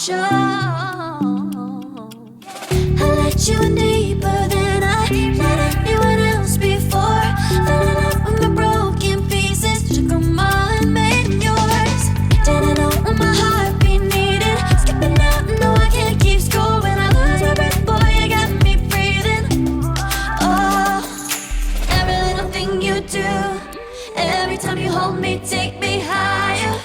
show. I let you in deeper than I let anyone else before. Fell in love with my broken pieces, took them all and made them yours. Didn't know what my heartbeat needed. Skipping out, no, I can't keep score. When I lose my breath, boy, you got me breathing. Oh, every little thing you do, every time you hold me, take me higher.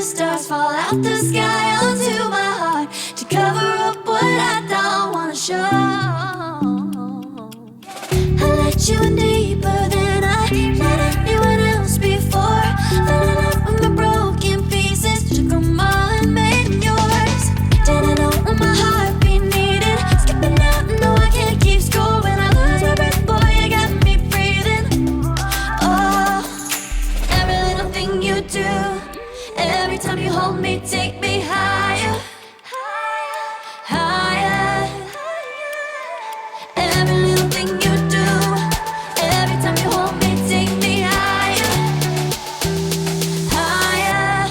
stars fall out the sky onto my heart to cover up what I don't wanna show. I let you in deeper than I let anyone else before. Fell in love with my broken pieces, took them all and made them yours. Didn't know what my heartbeat needed, skipping out, no I can't keep score. When I lose my breath, boy, you got me breathing. Oh, every little thing you do, every time you hold me, take me higher, higher. Every little thing you do, every time you hold me, take me higher, higher.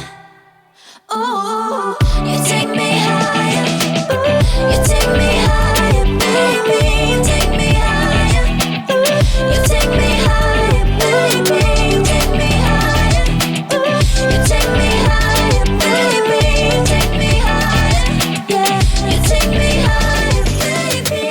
Ooh, you take me higher. Ooh, you take me higher, baby. You take me higher. Ooh, you take me higher, baby. You take me higher. Ooh, you take me higher, baby. You take me higher. Yeah, you take me higher, baby.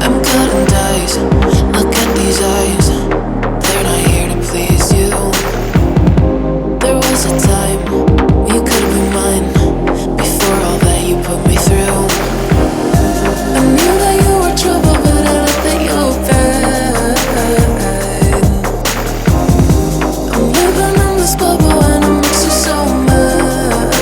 I'm cutting dice. Look at these eyes. They're not here to please you. There was a time you could be mine. Before all that you put me through, I knew that you were trouble, but I let that you were bad. I'm living in this bubble and it makes you so mad.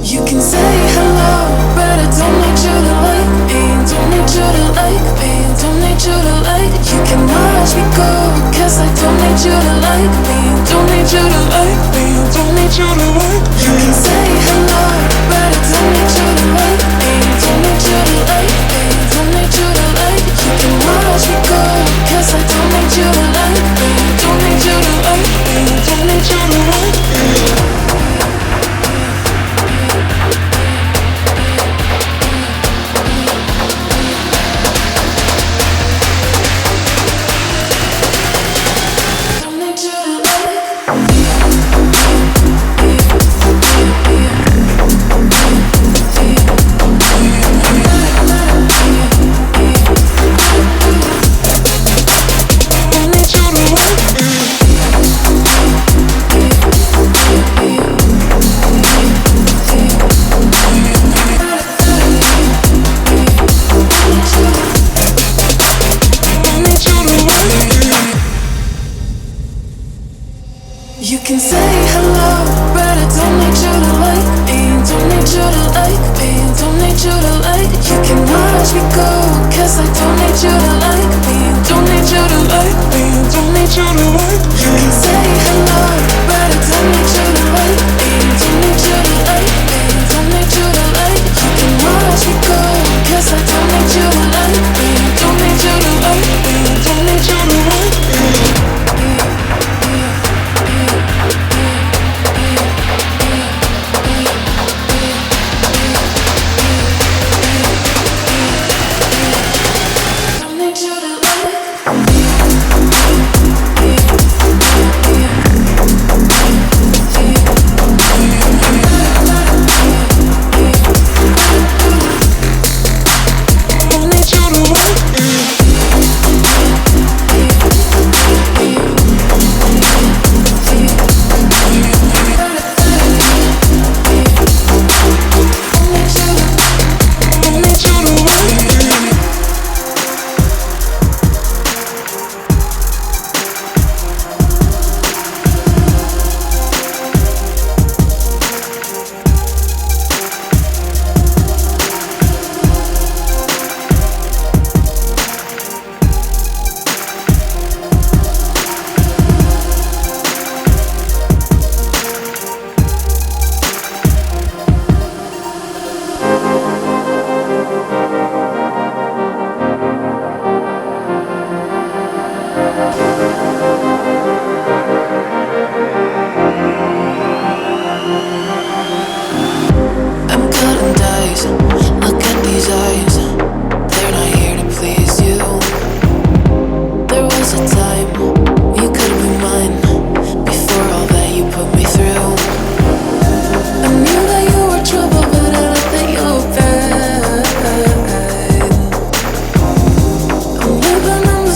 You can say hello, but I don't need you to like me. Don't need you to like me. Don't need you to like. You can watch me go, 'cause I don't need you to like me. Don't need you to like me. Don't need you to like. You can say hello, but I don't need you to like me. Don't need you to like me. Don't need you to like. You can watch me go, 'cause I don't need you to like me. Don't need you to like me. Don't need you to like me. Don't need you to like. Don't need you to like. Don't need you to like. You can say hello, but I don't need you to like me. Don't need you to like me. Don't need you to like. You can watch me go, 'cause I don't need you to like me. Don't need you to like me. Don't need you to like. You can say hello, but I don't need you to like me. Don't need you to like me. Don't need you to like. You can watch me go, 'cause I don't need you to like me. Don't need you to like me. Don't need you to like me. Don't need you to like.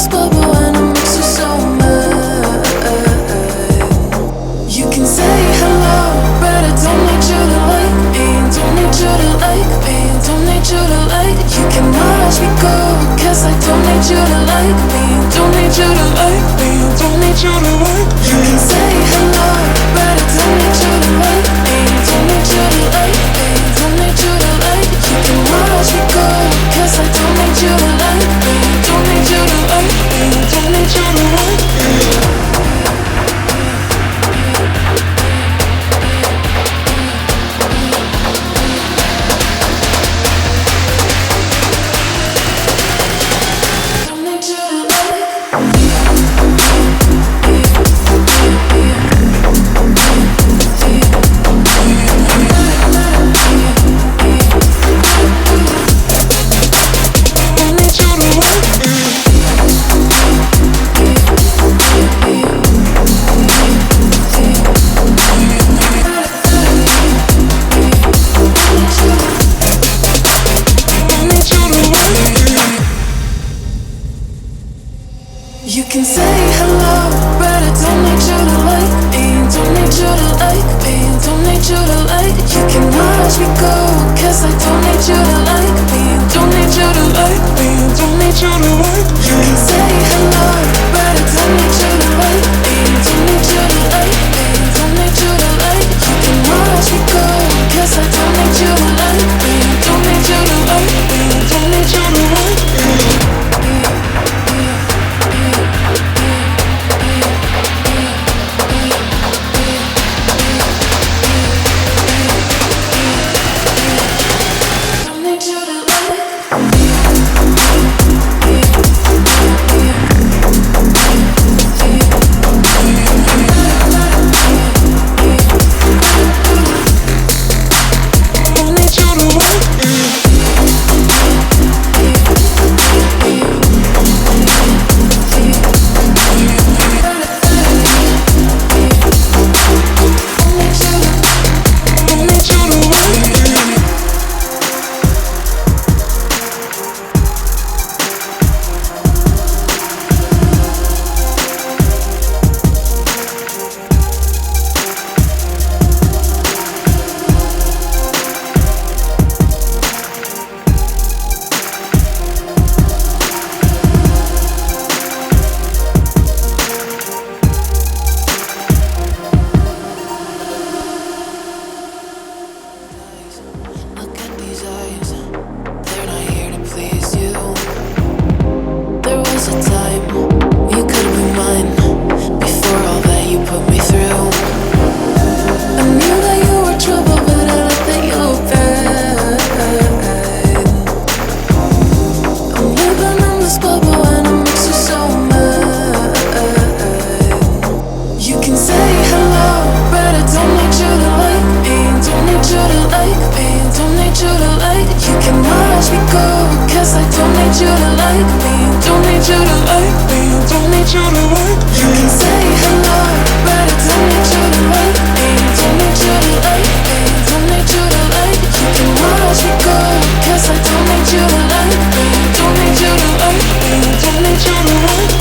this bubble and it makes you so mad. You can say hello, but I don't need you to like me. Don't need you to like me. Don't need you to like. You can watch me go, 'cause I don't need you to like me. Don't need you to like me. Don't need you to like. You can say hello, but I don't need you to like me. Don't need you to like me. Don't need you to like. You can watch me go, 'cause I don't need you to like me. Don't need you to like me. Don't need you to like me. You can say hello, but I don't need you to like me. Don't need you to like me. Don't need you to like. You can watch me go, 'cause I don't need you to like me. Don't need you to like me. Don't need you to like. You can say hello, but I don't need you to like me. Don't need you to like me. Don't need you to like. You can watch me go, 'cause I don't need you to like me. Don't need you to like me. Don't need you to like me. need you to like me, don't need you to like me, don't need you to like me. You can say hello, but I don't need you to like me, don't need you to like me, don't need you to like me. You can watch me go, 'cause I don't need you to like me, don't need you to like me, don't need you to like me.